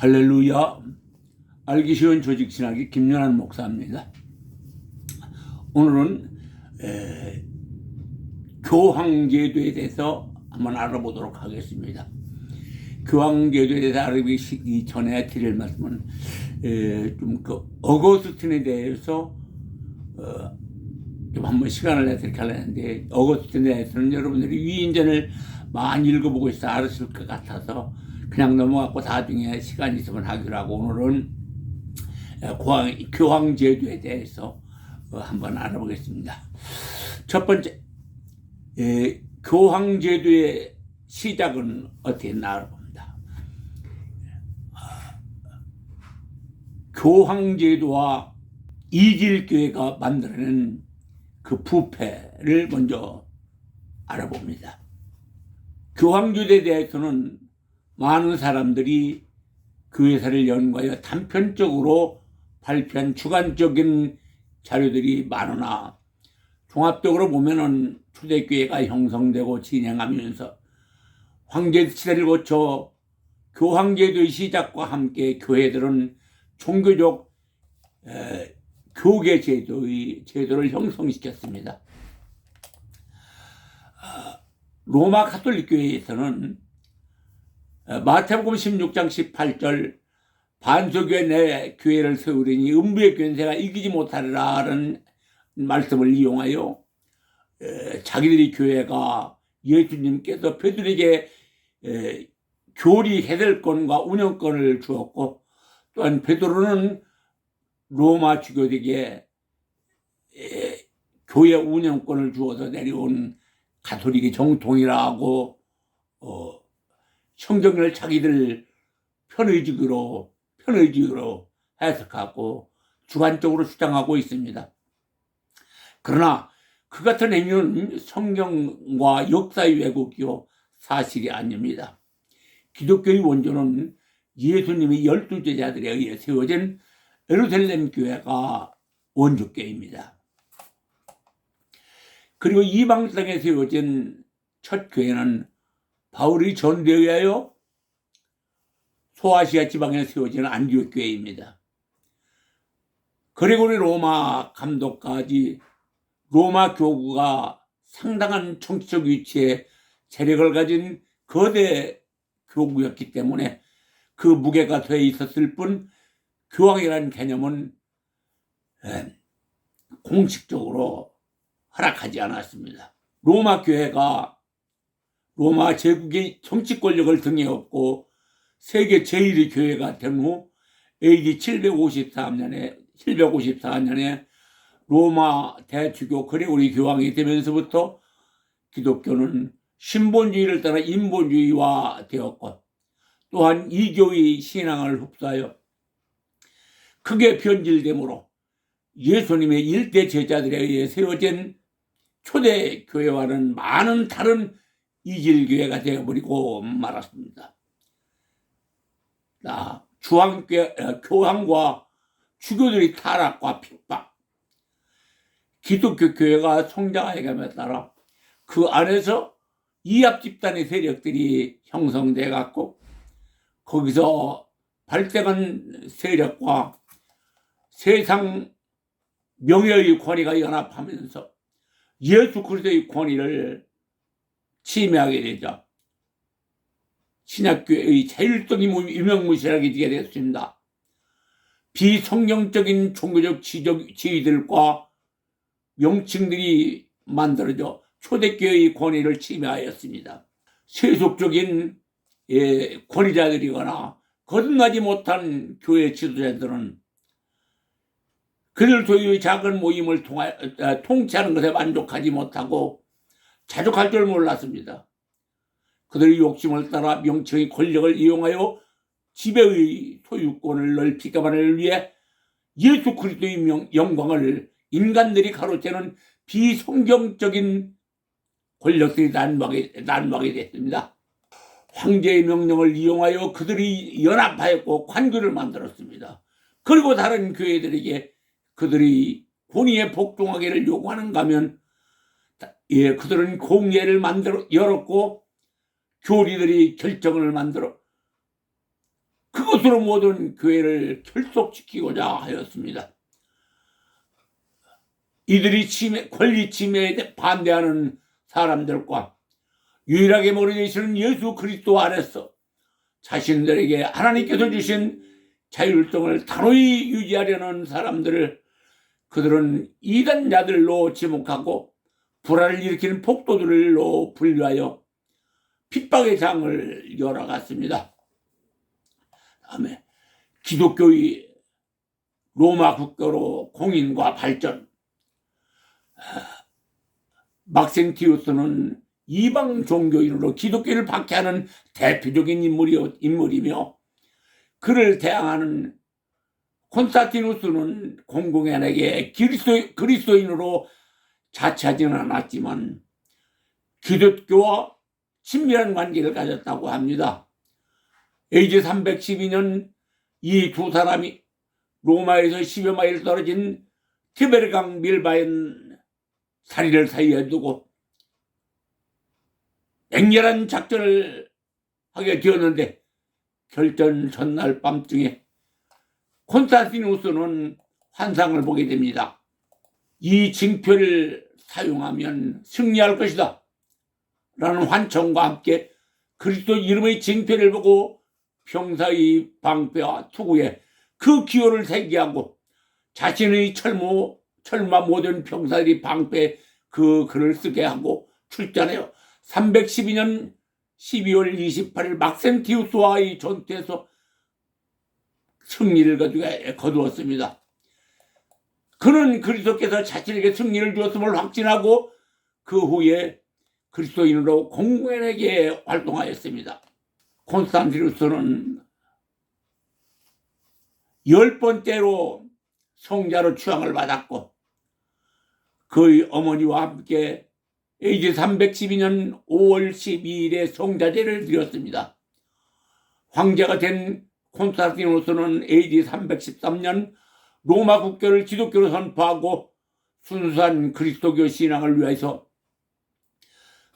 할렐루야. 알기 쉬운 조직 신학의 김연한 목사입니다. 오늘은 교황제도에 대해서 한번 알아보도록 하겠습니다. 교황제도에 대해서 알아보기 전에 드릴 말씀은 어거스틴에 대해서 좀 한번 시간을 내서 이렇게 하려는데, 어거스틴에 대해서는 여러분들이 위인전을 많이 읽어보고 있어 알았을 것 같아서 그냥 넘어갔고 나중에 시간이 있으면 하기로 하고, 오늘은 교황제도에 대해서 한번 알아보겠습니다. 첫 번째, 교황제도의 시작은 어떻게 했나 알아봅니다. 교황제도와 이질교회가 만들어낸 그 부패를 먼저 알아봅니다. 교황제도에 대해서는 많은 사람들이 교회사를 연구하여 단편적으로 발표한 주관적인 자료들이 많으나, 종합적으로 보면은 초대교회가 형성되고 진행하면서 황제 시대를 거쳐 교황제도의 시작과 함께 교회들은 종교적 교계 제도를 형성시켰습니다. 로마 가톨릭 교회에서는 마태복음 16장 18절 반석교회 내 교회를 세우리니 음부의 권세가 이기지 못하리라는 말씀을 이용하여 자기들이 교회가 예수님께서 베드로에게 교리 해설권과 운영권을 주었고, 또한 베드로는 로마 주교에게 교회 운영권을 주어서 내려온 가톨릭의 정통이라고 성경을 자기들 편의적으로 해석하고 주관적으로 주장하고 있습니다. 그러나 그 같은 행위는 성경과 역사의 왜곡이요 사실이 아닙니다. 기독교의 원조는 예수님의 12제자들에 의해 세워진 예루살렘 교회가 원조교회입니다. 그리고 이방 땅에 세워진 첫 교회는 바울이 전도에 의하여 소아시아 지방에 세워진 안디옥 교회입니다. 그리고리 로마 감독까지 로마 교구가 상당한 정치적 위치에 세력을 가진 거대 교구였기 때문에 그 무게가 돼 있었을 뿐, 교황이라는 개념은 공식적으로 허락하지 않았습니다. 로마 교회가 로마 제국의 정치 권력을 등에 업고 세계 제1위 교회가 된 후 AD 754년에 로마 대주교 그레고리 교황이 되면서부터 기독교는 신본주의를 따라 인본주의화 되었고, 또한 이교의 신앙을 흡수하여 크게 변질되므로 예수님의 일대 제자들에 의해 세워진 초대 교회와는 많은 다른 이질교회가 되어버리고 말았습니다. 교황과 주교들의 타락과 핍박, 기독교 교회가 성장하여감에 따라 그 안에서 이합 집단의 세력들이 형성돼 갖고, 거기서 발생한 세력과 세상 명예의 권위가 연합하면서 예수 그리스도의 권위를 침해하게 되죠. 신약교회의 자율성이 유명무실하게 되게 되었습니다. 비성경적인 종교적 지위들과 명칭들이 만들어져 초대교회의 권위를 침해하였습니다. 세속적인 권위자들이거나 거듭나지 못한 교회 지도자들은 그들 소유의 작은 모임을 통치하는 것에 만족하지 못하고 자족할 줄 몰랐습니다. 그들의 욕심을 따라 명칭의 권력을 이용하여 지배의 소유권을 넓히기만을 위해 예수 그리스도의 영광을 인간들이 가로채는 비성경적인 권력들이 난무하게 됐습니다. 황제의 명령을 이용하여 그들이 연합하였고 관교를 만들었습니다. 그리고 다른 교회들에게 그들이 권위에 복종하기를 요구하는가 하면 그들은 공회를 열었고 교리들이 결정을 만들어 그것으로 모든 교회를 결속시키고자 하였습니다. 이들이 권리 침해에 반대하는 사람들과 유일하게 머리내시는 예수 그리스도 안에서 자신들에게 하나님께서 주신 자율성을 단호히 유지하려는 사람들을 그들은 이단자들로 지목하고 불화를 일으키는 폭도들로 분류하여 핍박의 장을 열어갔습니다. 다음에 기독교의 로마 국교로 공인과 발전. 막센티우스는 이방 종교인으로 기독교를 박해하는 대표적인 인물이며 그를 대항하는 콘스탄티누스는 공공연하게 그리스도인으로 자처하지는 않았지만 기독교와 친밀한 관계를 가졌다고 합니다. AD 312년 이 두 사람이 로마에서 10여 마일 떨어진 티베르강 밀바인 사리를 사이에 두고 맹렬한 작전을 하게 되었는데 결전 전날 밤중에 콘스탄티누스는 환상을 보게 됩니다. 이 징표를 사용하면 승리할 것이다 라는 환청과 함께 그리스도 이름의 징표를 보고 병사의 방패와 투구에 그 기호를 새기하고 자신의 철마 모든 병사들이 방패에 그 글을 쓰게 하고 출전하여 312년 12월 28일 막센티우스와의 전투에서 승리를 거두었습니다. 그는 그리스도께서 자신에게 승리를 주었음을 확신하고 그 후에 그리스도인으로 공공연하게 활동하였습니다. 콘스탄티누스는 10번째로 성자로 추앙을 받았고 그의 어머니와 함께 AD 312년 5월 12일에 성자제를 드렸습니다. 황제가 된 콘스탄티누스는 AD 313년 로마 국교를 기독교로 선포하고 순수한 그리스도교 신앙을 위해서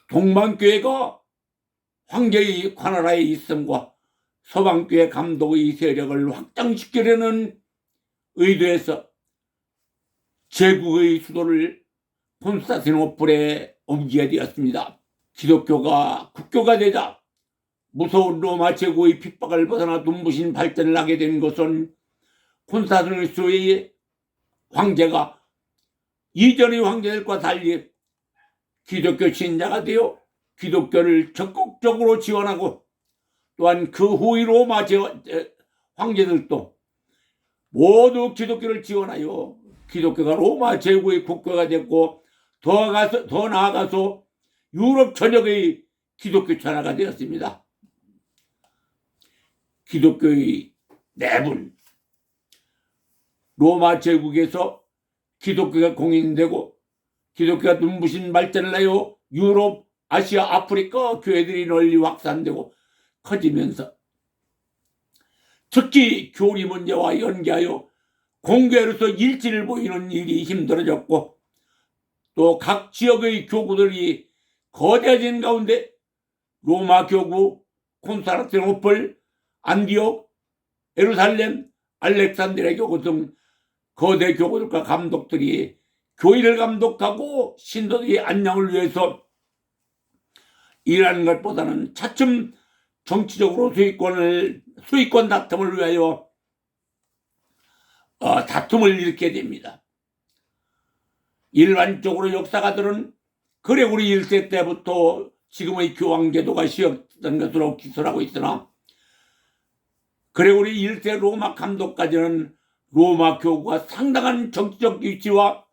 동방교회가 황제의 관할하에 있음과 서방교회 감독의 세력을 확장시키려는 의도에서 제국의 수도를 콘스탄티노플에 옮기게 되었습니다. 기독교가 국교가 되자 무서운 로마 제국의 핍박을 벗어나 눈부신 발전을 하게 된 것은 콘스탄티누스의 황제가 이전의 황제들과 달리 기독교 신자가 되어 기독교를 적극적으로 지원하고 또한 그 후의 로마 황제들도 모두 기독교를 지원하여 기독교가 로마 제국의 국교가 됐고 더 나아가서 유럽 전역의 기독교 천하가 되었습니다. 기독교의 내분, 로마 제국에서 기독교가 공인되고 기독교가 눈부신 발전을 하여 유럽, 아시아, 아프리카 교회들이 널리 확산되고 커지면서 특히 교리 문제와 연계하여 공교회로서 일치를 보이는 일이 힘들어졌고 또 각 지역의 교구들이 거대해진 가운데 로마 교구, 콘스탄티노플, 안디옥, 예루살렘, 알렉산드리아 교구 등 거대 교구들과 감독들이 교회를 감독하고 신도들의 안녕을 위해서 일하는 것보다는 차츰 정치적으로 수익권 다툼을 위하여 다툼을 일으키게 됩니다. 일반적으로 역사가들은 그레고리 1세 때부터 지금의 교황제도가 시작된 것으로 기술하고 있으나 그레고리 1세 로마 감독까지는 로마 교구가 상당한 정치적 위치와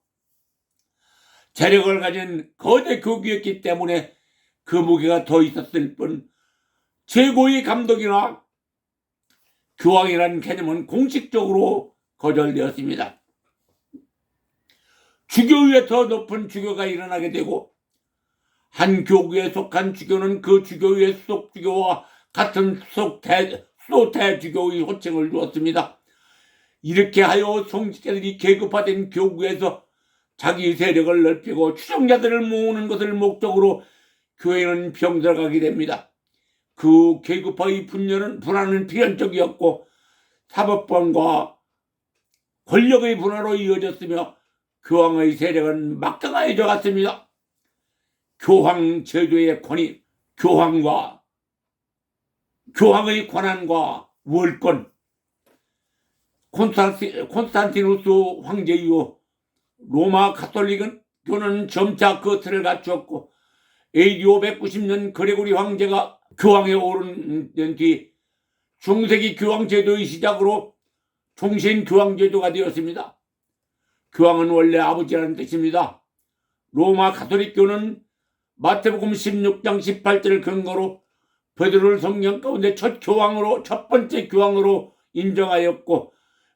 재력을 가진 거대 교구였기 때문에 그 무게가 더 있었을 뿐 최고의 감독이나 교황이라는 개념은 공식적으로 거절되었습니다. 주교 위에 더 높은 주교가 일어나게 되고 한 교구에 속한 주교는 그 주교 위에 수석 주교와 같은 수도 대주교의 호칭을 주었습니다. 이렇게 하여 성직자들이 계급화된 교구에서 자기 세력을 넓히고 추종자들을 모으는 것을 목적으로 교회는 병들어가게 됩니다. 그 계급화의 분화는 필연적이었고 사법권과 권력의 분화로 이어졌으며 교황의 세력은 막강해져 갔습니다. 교황 제도의 권위, 교황의 권한과 월권, 콘스탄티누스 황제 이후 로마 가톨릭교는 점차 그 틀을 갖추었고 AD 590년 그레고리 황제가 교황에 오른 뒤 중세기 교황 제도의 시작으로 종신 교황 제도가 되었습니다. 교황은 원래 아버지라는 뜻입니다. 로마 가톨릭교는 마태복음 16장 18절을 근거로 베드로를 성경 가운데 첫 번째 교황으로 인정하였고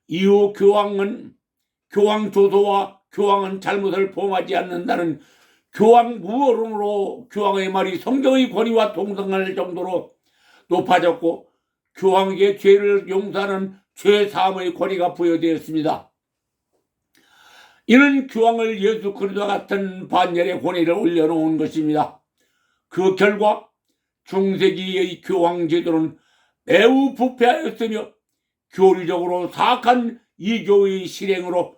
이후 교황 조소와 교황은 잘못을 범하지 않는다는 교황 무어론으로 교황의 말이 성경의 권위와 동등할 정도로 높아졌고 교황에게 죄를 용서하는 죄 사함의 권위가 부여되었습니다. 이는 교황을 예수 그리스도와 같은 반열의 권위를 올려놓은 것입니다. 그 결과 중세기의 교황 제도는 매우 부패하였으며 교리적으로 사악한 이교의 실행으로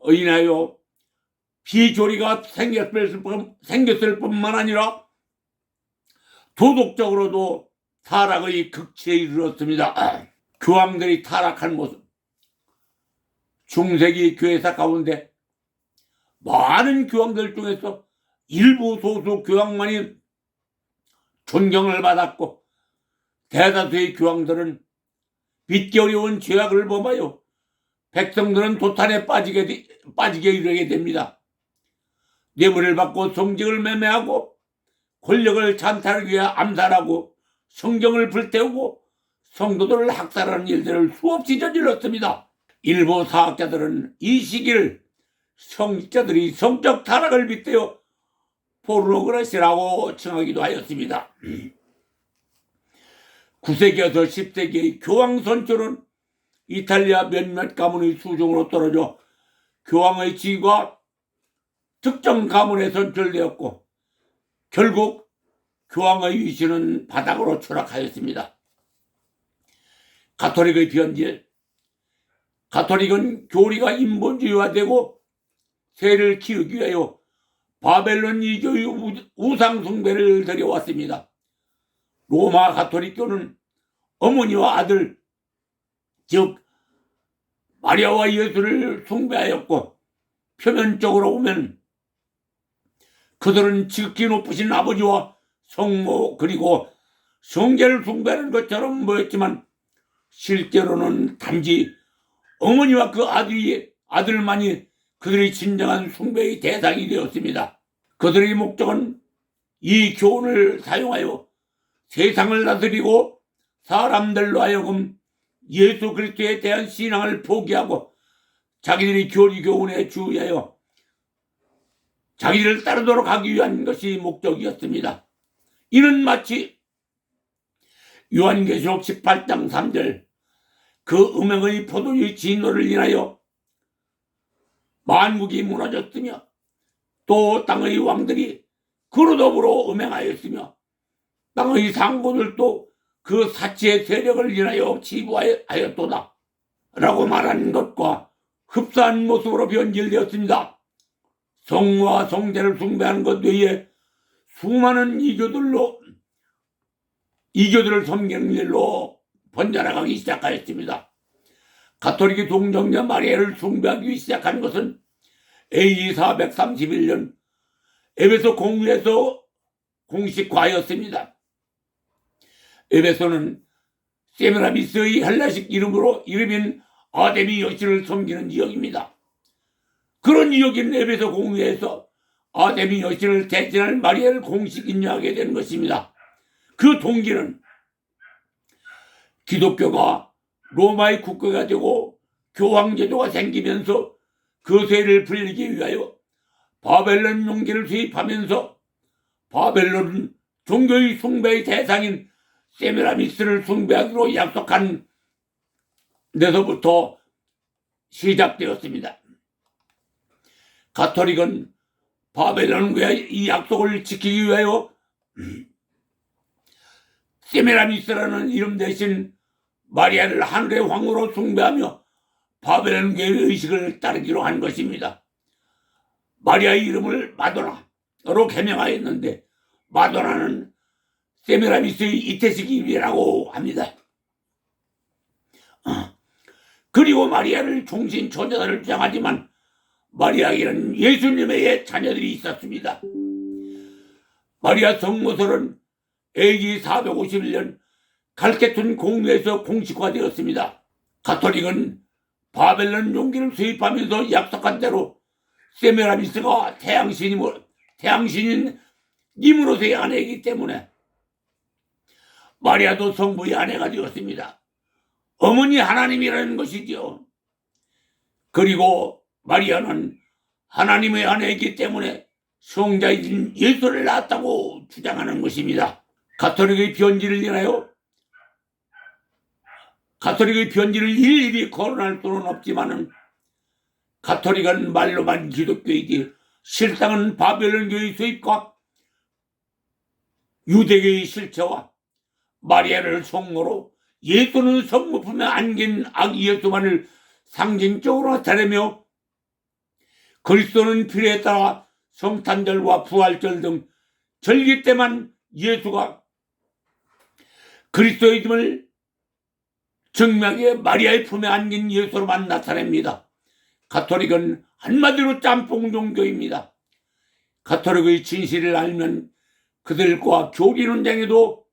인하여 비조리가 생겼을 뿐만 아니라 도덕적으로도 타락의 극치에 이르렀습니다. 교황들이 타락한 모습, 중세기 교회사 가운데 많은 교황들 중에서 일부 소수 교황만이 존경을 받았고 대다수의 교황들은 믿기 어려운 죄악을 범하여 백성들은 도탄에 빠지게 이르게 됩니다. 뇌물을 받고 성직을 매매하고 권력을 찬탈하기 위해 암살하고 성경을 불태우고 성도들을 학살하는 일들을 수없이 저질렀습니다. 일부 사학자들은 이 시기를 성직자들이 성적 타락을 빗대어 포르노그라시라고 칭하기도 하였습니다. 9세기에서 10세기의 교황 선출은 이탈리아 몇몇 가문의 수중으로 떨어져 교황의 지위가 특정 가문에 선출되었고 결국 교황의 위치는 바닥으로 추락하였습니다. 가톨릭의 변질, 가톨릭은 교리가 인본주의화되고 세를 키우기 위하여 바벨론 이교의 우상 숭배를 들여왔습니다. 로마 가톨릭교는 어머니와 아들, 즉 마리아와 예수를 숭배하였고 표면적으로 보면 그들은 지극히 높으신 아버지와 성모 그리고 성제를 숭배하는 것처럼 보였지만 실제로는 단지 어머니와 그 아들만이 그들의 진정한 숭배의 대상이 되었습니다. 그들의 목적은 이 교훈을 사용하여 세상을 다스리고 사람들로 하여금 예수 그리스도에 대한 신앙을 포기하고 자기들이 교리 교훈에 주의하여 자기를 따르도록 하기 위한 것이 목적이었습니다. 이는 마치 요한계시록 18장 3절 그 음행의 포도주의 진노를 인하여 만국이 무너졌으며 또 땅의 왕들이 그로 더불어 음행하였으며 땅의 상고들도 그 사치의 세력을 인하여 치부하였도다 라고 말하는 것과 흡사한 모습으로 변질되었습니다. 성과 성제를 숭배하는 것 외에 수많은 이교들을 섬기는 일로 번져나가기 시작하였습니다. 가톨릭이 동정녀 마리아를 숭배하기 시작한 것은 AD 431년 에베소 공회에서 공식화하였습니다. 에베소는 세미라미스의 헬라식 이름인 아데미 여신을 섬기는 지역입니다. 그런 지역인 에베소 공회에서 아데미 여신을 대신할 마리아를 공식 인정하게 된 것입니다. 그 동기는 기독교가 로마의 국가가 되고 교황제도가 생기면서 그 세를 불리기 위하여 바벨론 용기를 수입하면서 바벨론은 종교의 숭배의 대상인 세미라미스를 숭배하기로 약속한 데서부터 시작되었습니다. 가톨릭은 바벨론과의 이 약속을 지키기 위하여 세미라미스라는 이름 대신 마리아를 하늘의 왕으로 숭배하며 바벨론교의 의식을 따르기로 한 것입니다. 마리아의 이름을 마도나로 개명하였는데 마도나는 세미라미스의 이태식 이름이라고 합니다. 그리고 마리아를 종신 처자를 주장하지만 마리아에게는 예수님의 자녀들이 있었습니다. 마리아 성모설은 AD 451년 갈케툰 공유에서 공식화되었습니다. 가톨릭은 바벨론 용기를 수입하면서 약속한 대로 세미라미스가 태양신인 님으로서의 아내이기 때문에 마리아도 성부의 아내가 되었습니다. 어머니 하나님이라는 것이지요. 그리고 마리아는 하나님의 아내이기 때문에 성자이신 예수를 낳았다고 주장하는 것입니다. 가톨릭의 편지를 일일이 거론할 수는 없지만은 가톨릭은 말로만 기독교이지 실상은 바벨론교의 수입과 유대교의 실체와 마리아를 성모로 예수는 성모품에 안긴 아기 예수만을 상징적으로 나타내며 그리스도는 필요에 따라 성탄절과 부활절 등 절기 때만 예수가 그리스도임을 증명하게 마리아의 품에 안긴 예수로만 나타냅니다. 가톨릭은 한마디로 짬뽕 종교입니다. 가톨릭의 진실을 알면 그들과 교리 논쟁에도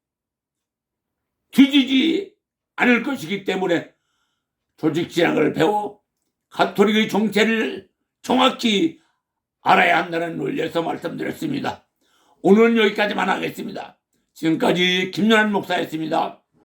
뒤지지 않을 것이기 때문에 조직신학을 배워 가톨릭의 정체를 정확히 알아야 한다는 논리에서 말씀드렸습니다. 오늘은 여기까지만 하겠습니다. 지금까지 김연한 목사였습니다.